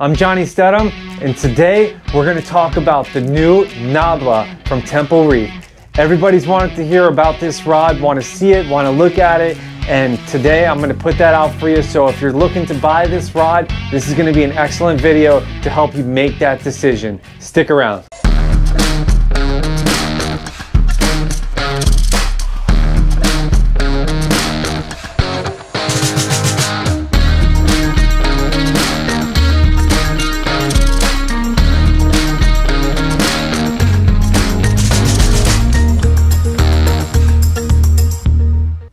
I'm Johnny Stedham, and today we're going to talk about the new Nabla from Temple Reef. Everybody's wanted to hear about this rod, want to see it, want to look at it, and today I'm going to put that out for you. So if you're looking to buy this rod, this is going to be an excellent video to help you make that decision. Stick around.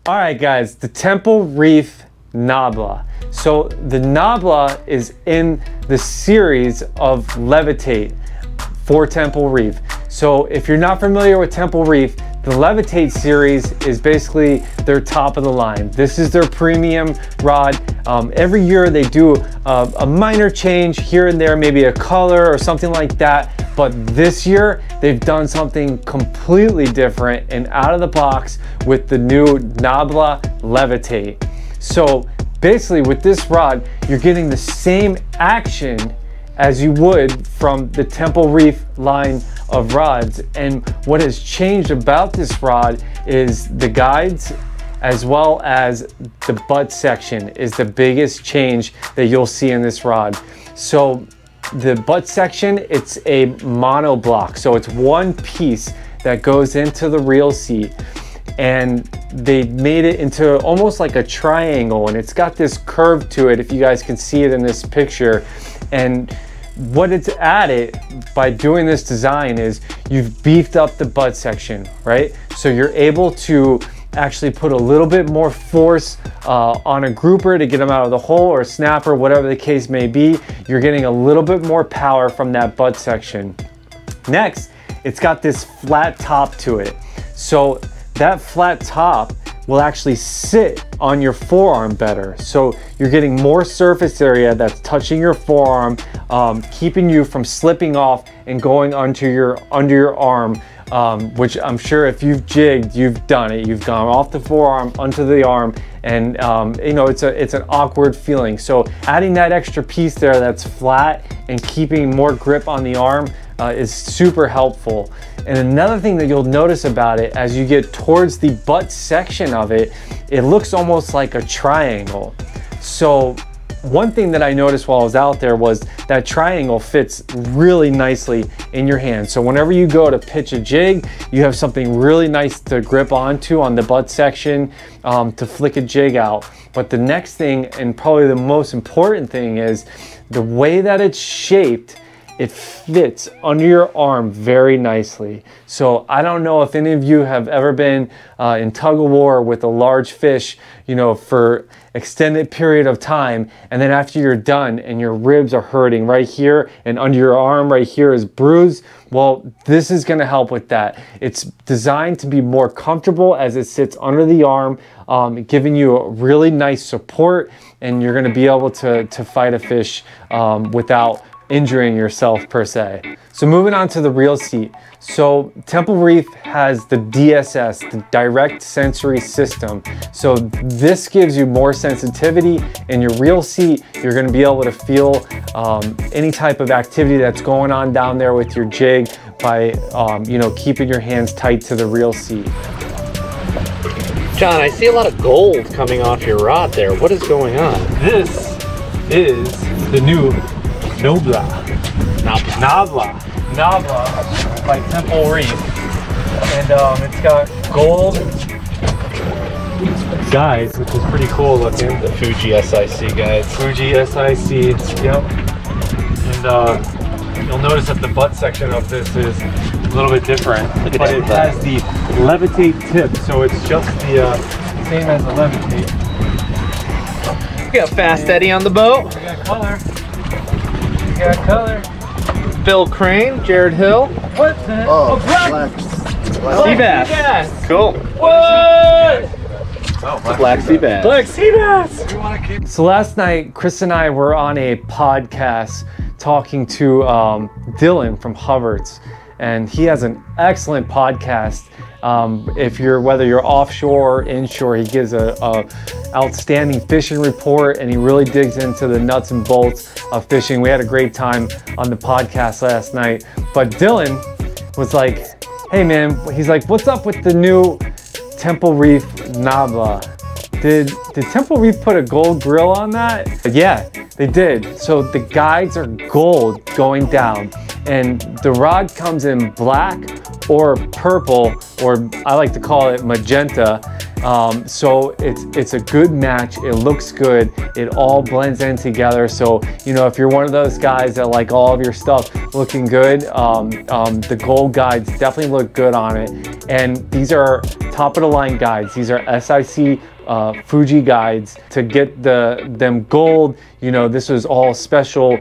Alright guys, the Temple Reef Nabla. So the Nabla is in the series of Levitate for Temple Reef. So if you're not familiar with Temple Reef, the Levitate series is basically their top of the line. This is their premium rod. Every year they do a minor change here and there, maybe a color or something like that. But this year, they've done something completely different and out of the box with the new Nabla Levitate. So basically with this rod, you're getting the same action as you would from the Temple Reef line of rods. And what has changed about this rod is the guides as well as the butt section is the biggest change that you'll see in this rod. So the butt section, it's a mono block, so it's one piece that goes into the reel seat, and they made it into almost like a triangle, and it's got this curve to it if you guys can see it in this picture. And what it's added by doing this design is you've beefed up the butt section, right? So you're able to actually put a little bit more force on a grouper to get them out of the hole, or a snapper, whatever the case may be. You're getting a little bit more power from that butt section. Next, it's got this flat top to it. So that flat top will actually sit on your forearm better. So you're getting more surface area that's touching your forearm, keeping you from slipping off and going under your arm. Which I'm sure if you've jigged, you've done it. You've gone off the forearm onto the arm, and you know, it's an awkward feeling. So adding that extra piece there that's flat and keeping more grip on the arm is super helpful. And another thing that you'll notice about it, as you get towards the butt section of it, it looks almost like a triangle. So one thing that I noticed while I was out there was that triangle fits really nicely in your hand. So whenever you go to pitch a jig, you have something really nice to grip onto on the butt section to flick a jig out. But the next thing, and probably the most important thing, is the way that it's shaped. It fits under your arm very nicely. So I don't know if any of you have ever been in tug of war with a large fish, you know, for extended period of time, and then after you're done and your ribs are hurting right here and under your arm right here is bruised. Well, this is going to help with that. It's designed to be more comfortable as it sits under the arm, giving you a really nice support, and you're going to be able to fight a fish without injuring yourself per se. So moving on to the reel seat. So Temple Reef has the DSS, the direct sensory system. So this gives you more sensitivity in your reel seat. You're going to be able to feel any type of activity that's going on down there with your jig by you know, keeping your hands tight to the reel seat. John, I see a lot of gold coming off your rod there. What is going on? This is the new Nabla by Temple Reef, and it's got gold guides, which is pretty cool looking. The Fuji SIC guides. Fuji SIC, yep. And you'll notice that the butt section of this is a little bit different, but it has the Levitate tip, so it's just the same as the Levitate. We got Fast Eddie on the boat. We got color. Got color. Bill Crane, Jared Hill. What the? Oh, black sea bass. Cool. What? Oh, black sea bass. Black sea bass. So last night, Chris and I were on a podcast talking to Dylan from Hubbard's, and he has an excellent podcast. Whether you're offshore or inshore, he gives a outstanding fishing report, and he really digs into the nuts and bolts of fishing. We had a great time on the podcast last night. But Dylan was like, hey man, he's like, what's up with the new Temple Reef Nabla? Did Temple Reef put a gold grill on that? Yeah, they did. So the guides are gold going down, and the rod comes in black or purple, or I like to call it magenta. So it's a good match. It looks good. It all blends in together. So, you know, if you're one of those guys that like all of your stuff looking good, the gold guides definitely look good on it. And these are top of the line guides. These are SIC Fuji guides. To get them gold, you know, this was all special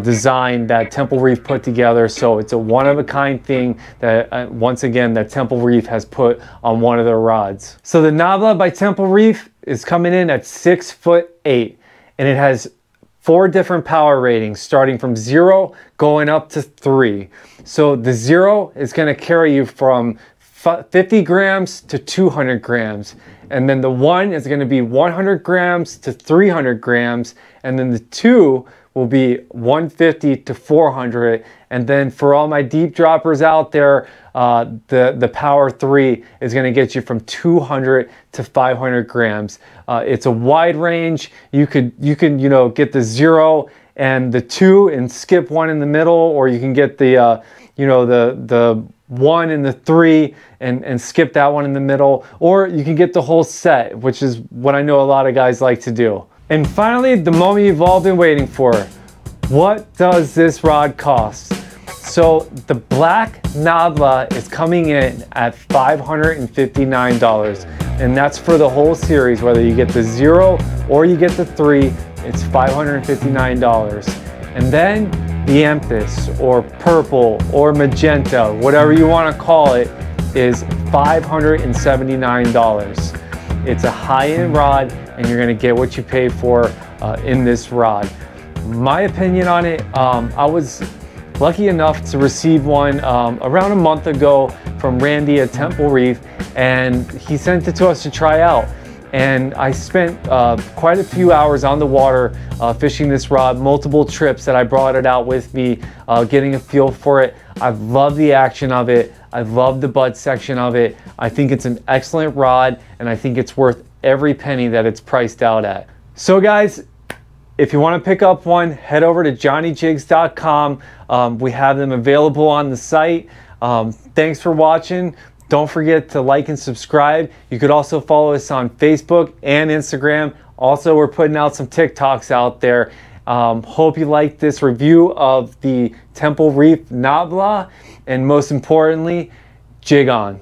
design that Temple Reef put together. So it's a one-of-a-kind thing that once again that Temple Reef has put on one of their rods. So the Nabla by Temple Reef is coming in at 6'8", and it has 4 different power ratings, starting from 0 going up to 3. So the 0 is going to carry you from 50 grams to 200 grams. And then the 1 is going to be 100 grams to 300 grams. And then the 2 will be 150 to 400. And then for all my deep droppers out there, the Power 3 is going to get you from 200 to 500 grams. It's a wide range. You can get the 0 and the 2 and skip 1 in the middle, or you can get the the 1 and the 3 and skip that one in the middle, or you can get the whole set, which is what I know a lot of guys like to do. And finally, the moment you've all been waiting for. What does this rod cost? So the black Nabla is coming in at $559, and that's for the whole series. Whether you get the 0 or you get the 3, it's $559. And then the amethyst or purple or magenta, whatever you want to call it, is $579. It's a high-end rod, and you're going to get what you pay for in this rod. My opinion on it, I was lucky enough to receive one around a month ago from Randy at Temple Reef, and he sent it to us to try out. And I spent quite a few hours on the water fishing this rod, multiple trips that I brought it out with me, getting a feel for it. I love the action of it. I love the butt section of it. I think it's an excellent rod, and I think it's worth every penny that it's priced out at. So guys, if you want to pick up one, head over to JohnnyJigs.com. We have them available on the site. Thanks for watching. Don't forget to like and subscribe. You could also follow us on Facebook and Instagram. Also, we're putting out some TikToks out there. Hope you liked this review of the Temple Reef Nabla. And most importantly, jig on.